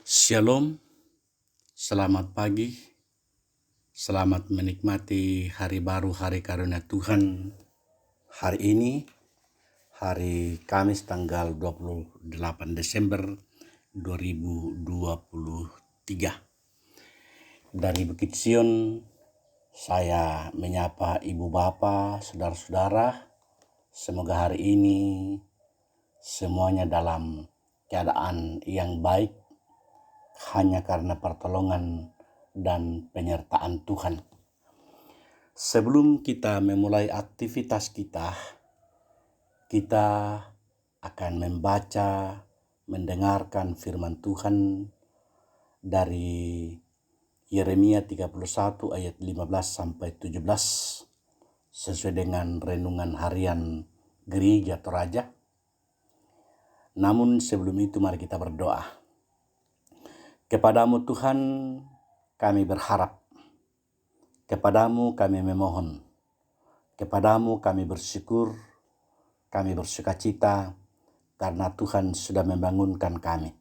Shalom, selamat pagi, selamat menikmati hari baru, hari karunia Tuhan. Hari ini, hari Kamis tanggal 28 Desember 2023. Dari Bukit Sion, saya menyapa ibu bapa, saudara-saudara. Semoga hari ini semuanya dalam keadaan yang baik, hanya karena pertolongan dan penyertaan Tuhan. Sebelum kita memulai aktivitas kita akan membaca, mendengarkan firman Tuhan dari Yeremia 31 ayat 15 sampai 17 sesuai dengan renungan harian Gereja Toraja. Namun sebelum itu mari kita berdoa. Kepadamu Tuhan kami berharap, kepadamu kami memohon, kepadamu kami bersyukur, kami bersukacita karena Tuhan sudah membangunkan kami.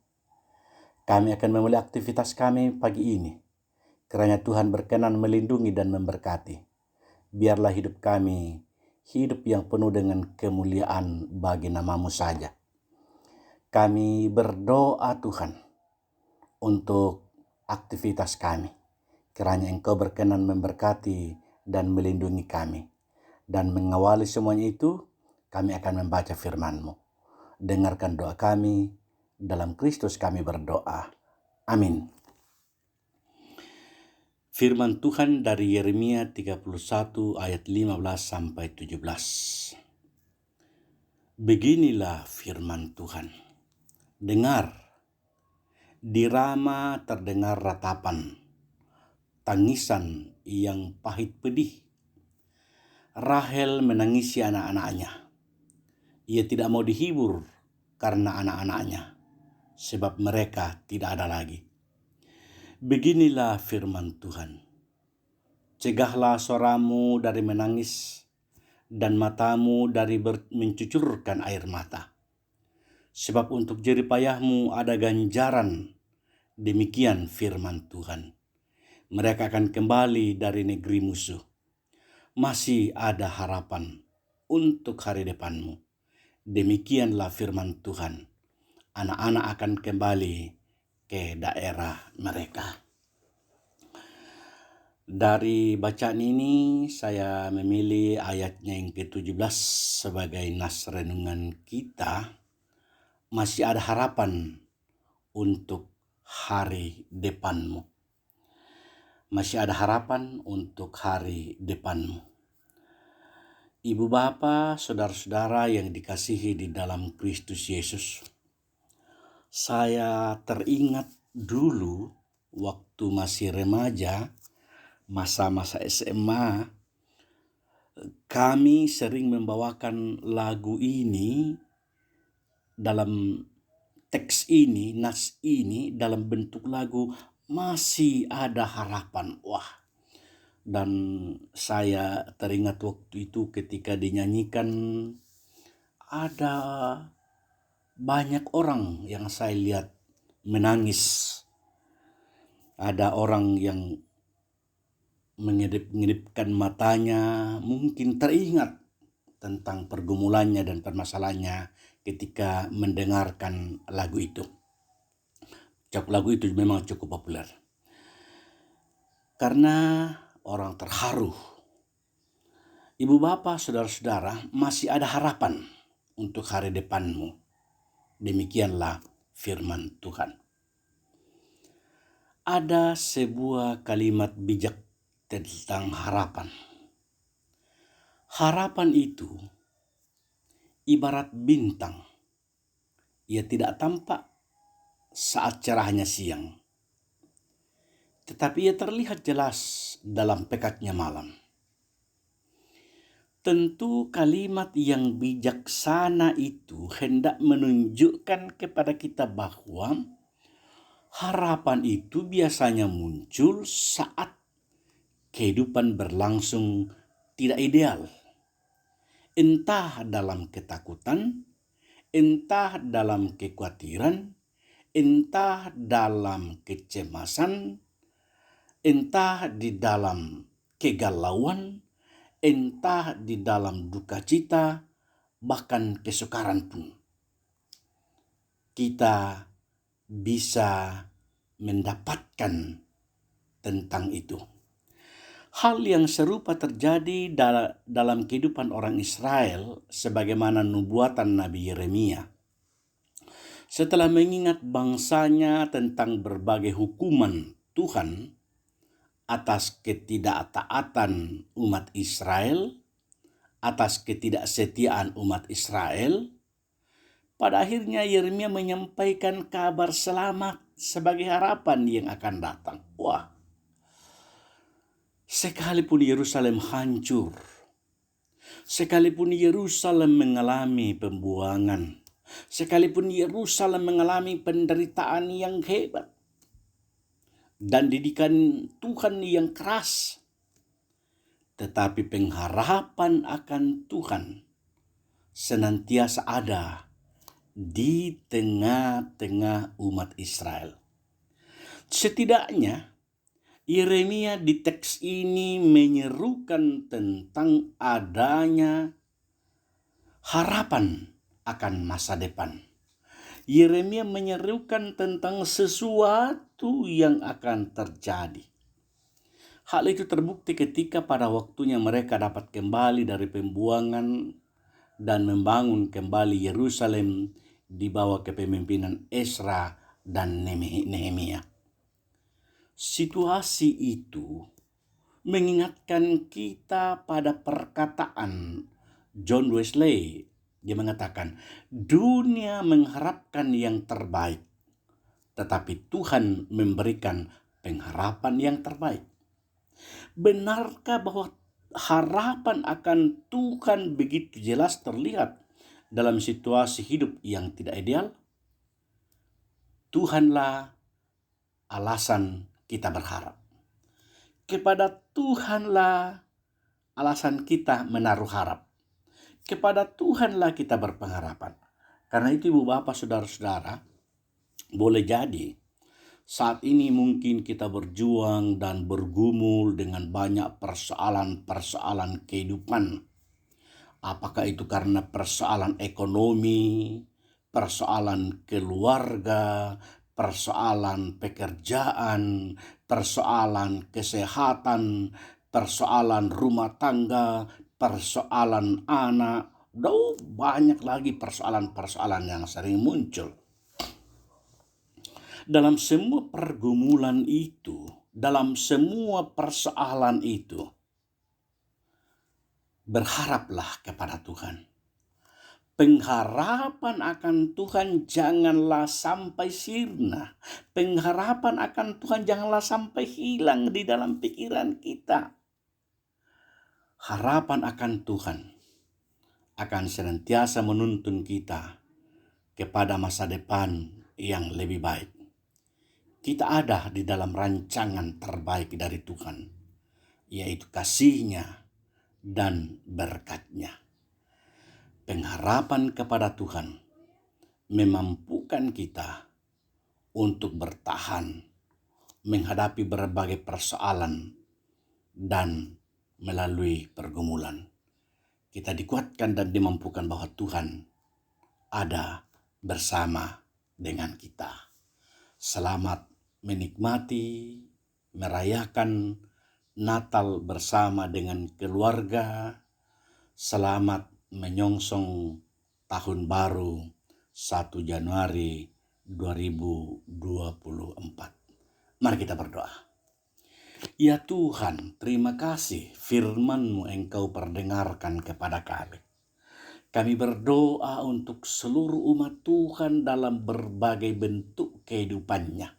Kami akan memulai aktivitas kami pagi ini, kiranya Tuhan berkenan melindungi dan memberkati. Biarlah hidup kami hidup yang penuh dengan kemuliaan bagi nama-Mu saja. Kami berdoa Tuhan untuk aktivitas kami. Kiranya Engkau berkenan memberkati dan melindungi kami. Dan mengawali semuanya itu, kami akan membaca firman-Mu. Dengarkan doa kami, dalam Kristus kami berdoa. Amin. Firman Tuhan dari Yeremia 31 ayat 15 sampai 17. Beginilah firman Tuhan. Dengar, di Rama terdengar ratapan, tangisan yang pahit pedih. Rahel menangisi anak-anaknya. Ia tidak mau dihibur karena anak-anaknya, sebab mereka tidak ada lagi. Beginilah firman Tuhan. Cegahlah suaramu dari menangis dan matamu dari mencucurkan air mata. Sebab untuk jerih payahmu ada ganjaran. Demikian firman Tuhan. Mereka akan kembali dari negeri musuh. Masih ada harapan untuk hari depanmu. Demikianlah firman Tuhan. Anak-anak akan kembali ke daerah mereka. Dari bacaan ini saya memilih ayatnya yang ke-17 sebagai nas renungan kita. Masih ada harapan untuk hari depanmu. Masih ada harapan untuk hari depanmu. Ibu bapa, saudara-saudara yang dikasihi di dalam Kristus Yesus. Saya teringat dulu waktu masih remaja, masa-masa SMA, kami sering membawakan lagu ini dalam teks ini, nas ini dalam bentuk lagu, masih ada harapan. Wah, dan saya teringat waktu itu ketika dinyanyikan, ada banyak orang yang saya lihat menangis. Ada orang yang mengedip-ngedipkan matanya, mungkin teringat tentang pergumulannya dan permasalahannya ketika mendengarkan lagu itu. Lagu itu memang cukup populer. Karena orang terharu. Ibu bapak, saudara-saudara, masih ada harapan untuk hari depanmu. Demikianlah firman Tuhan. Ada sebuah kalimat bijak tentang harapan. Harapan itu ibarat bintang. Ia tidak tampak saat cerahnya siang, tetapi ia terlihat jelas dalam pekatnya malam. Tentu kalimat yang bijaksana itu hendak menunjukkan kepada kita bahwa harapan itu biasanya muncul saat kehidupan berlangsung tidak ideal. Entah dalam ketakutan, entah dalam kekhawatiran, entah dalam kecemasan, entah di dalam kegalauan, entah di dalam duka cita, bahkan kesukaran pun. Kita bisa mendapatkan tentang itu. Hal yang serupa terjadi dalam kehidupan orang Israel sebagaimana nubuatan Nabi Yeremia. Setelah mengingat bangsanya tentang berbagai hukuman Tuhan atas ketidaktaatan umat Israel, atas ketidaksetiaan umat Israel, pada akhirnya Yeremia menyampaikan kabar selamat sebagai harapan yang akan datang. Wah, sekalipun Yerusalem hancur, sekalipun Yerusalem mengalami pembuangan, sekalipun Yerusalem mengalami penderitaan yang hebat dan didikan Tuhan yang keras, tetapi pengharapan akan Tuhan senantiasa ada di tengah-tengah umat Israel. Setidaknya Yeremia di teks ini menyerukan tentang adanya harapan akan masa depan. Yeremia menyerukan tentang sesuatu yang akan terjadi. Hal itu terbukti ketika pada waktunya mereka dapat kembali dari pembuangan dan membangun kembali Yerusalem di bawah kepemimpinan Ezra dan Nehemia. Situasi itu mengingatkan kita pada perkataan John Wesley. Dia mengatakan, dunia mengharapkan yang terbaik, tetapi Tuhan memberikan pengharapan yang terbaik. Benarkah bahwa harapan akan Tuhan begitu jelas terlihat dalam situasi hidup yang tidak ideal? Tuhanlah alasan kita berharap. Kepada Tuhanlah alasan kita menaruh harap. Kepada Tuhanlah kita berpengharapan. Karena itu Ibu Bapak Saudara-saudara, boleh jadi saat ini mungkin kita berjuang dan bergumul dengan banyak persoalan-persoalan kehidupan. Apakah itu karena persoalan ekonomi, persoalan keluarga, persoalan pekerjaan, persoalan kesehatan, persoalan rumah tangga, persoalan anak, banyak lagi persoalan-persoalan yang sering muncul. Dalam semua pergumulan itu, dalam semua persoalan itu, berharaplah kepada Tuhan. Pengharapan akan Tuhan janganlah sampai sirna. Pengharapan akan Tuhan janganlah sampai hilang di dalam pikiran kita. Harapan akan Tuhan akan senantiasa menuntun kita kepada masa depan yang lebih baik. Kita ada di dalam rancangan terbaik dari Tuhan, yaitu kasih-Nya dan berkat-Nya. Pengharapan kepada Tuhan memampukan kita untuk bertahan menghadapi berbagai persoalan dan melalui pergumulan. Kita dikuatkan dan dimampukan bahwa Tuhan ada bersama dengan kita. Selamat menikmati, merayakan Natal bersama dengan keluarga. Selamat menyongsong tahun baru 1 Januari 2024. Mari kita berdoa. Ya Tuhan, terima kasih firman-Mu Engkau perdengarkan kepada kami. Kami berdoa untuk seluruh umat Tuhan dalam berbagai bentuk kehidupannya.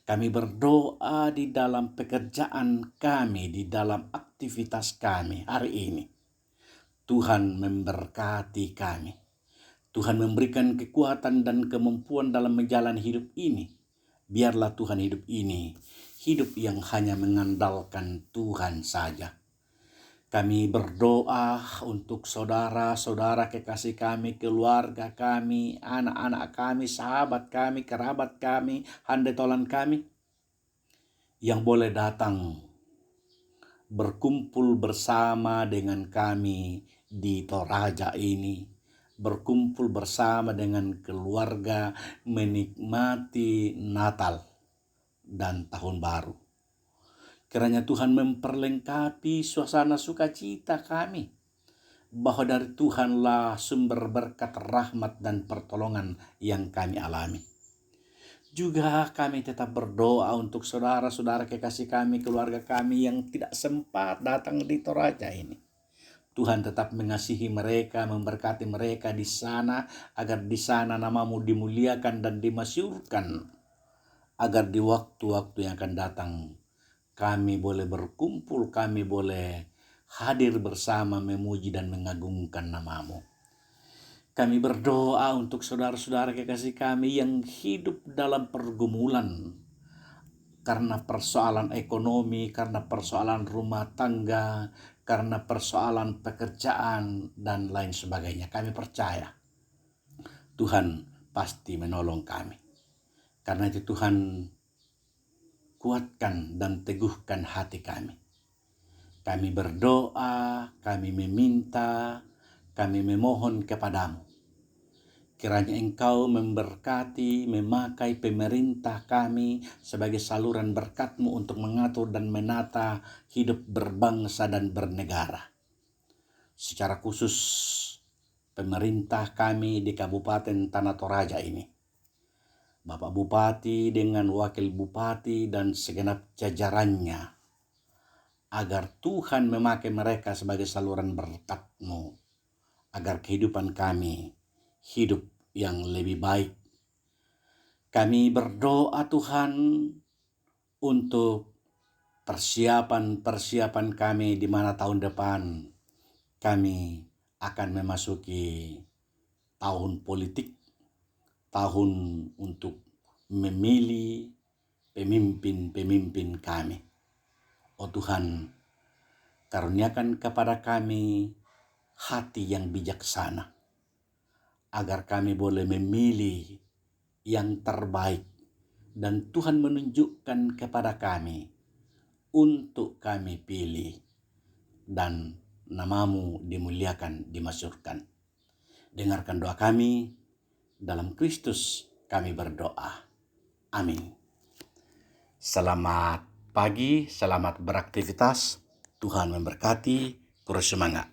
Kami berdoa di dalam pekerjaan kami, di dalam aktivitas kami hari ini. Tuhan memberkati kami. Tuhan memberikan kekuatan dan kemampuan dalam menjalani hidup ini. Biarlah Tuhan hidup ini, hidup yang hanya mengandalkan Tuhan saja. Kami berdoa untuk saudara-saudara kekasih kami, keluarga kami, anak-anak kami, sahabat kami, kerabat kami, handai tolan kami, yang boleh datang berkumpul bersama dengan kami di Toraja ini, berkumpul bersama dengan keluarga menikmati Natal dan Tahun Baru. Kiranya Tuhan memperlengkapi suasana sukacita kami, bahwa dari Tuhanlah sumber berkat, rahmat, dan pertolongan yang kami alami. Juga kami tetap berdoa untuk saudara-saudara kekasih kami, keluarga kami yang tidak sempat datang di Toraja ini. Tuhan tetap mengasihi mereka, memberkati mereka di sana, agar di sana namamu dimuliakan dan dimasyhurkan, agar di waktu-waktu yang akan datang kami boleh berkumpul, kami boleh hadir bersama memuji dan mengagungkan namamu. Kami berdoa untuk saudara-saudara kekasih kami yang hidup dalam pergumulan karena persoalan ekonomi, karena persoalan rumah tangga, karena persoalan pekerjaan, dan lain sebagainya. Kami percaya Tuhan pasti menolong kami. Karena itu Tuhan, kuatkan dan teguhkan hati kami. Kami berdoa, kami meminta, kami memohon kepadamu. Kiranya Engkau memberkati, memakai pemerintah kami sebagai saluran berkat-Mu untuk mengatur dan menata hidup berbangsa dan bernegara. Secara khusus pemerintah kami di Kabupaten Tanah Toraja ini, Bapak Bupati dengan Wakil Bupati dan segenap jajarannya, agar Tuhan memakai mereka sebagai saluran berkat-Mu, agar kehidupan kami hidup yang lebih baik. Kami berdoa Tuhan untuk persiapan kami, di mana tahun depan kami akan memasuki tahun politik, tahun untuk memilih pemimpin-pemimpin kami. Oh Tuhan, karuniakan kepada kami hati yang bijaksana, agar kami boleh memilih yang terbaik, dan Tuhan menunjukkan kepada kami untuk kami pilih, dan namamu dimuliakan, dimasyhurkan. Dengarkan doa kami, dalam Kristus kami berdoa. Amin. Selamat pagi, selamat beraktivitas. Tuhan memberkati, terus semangat.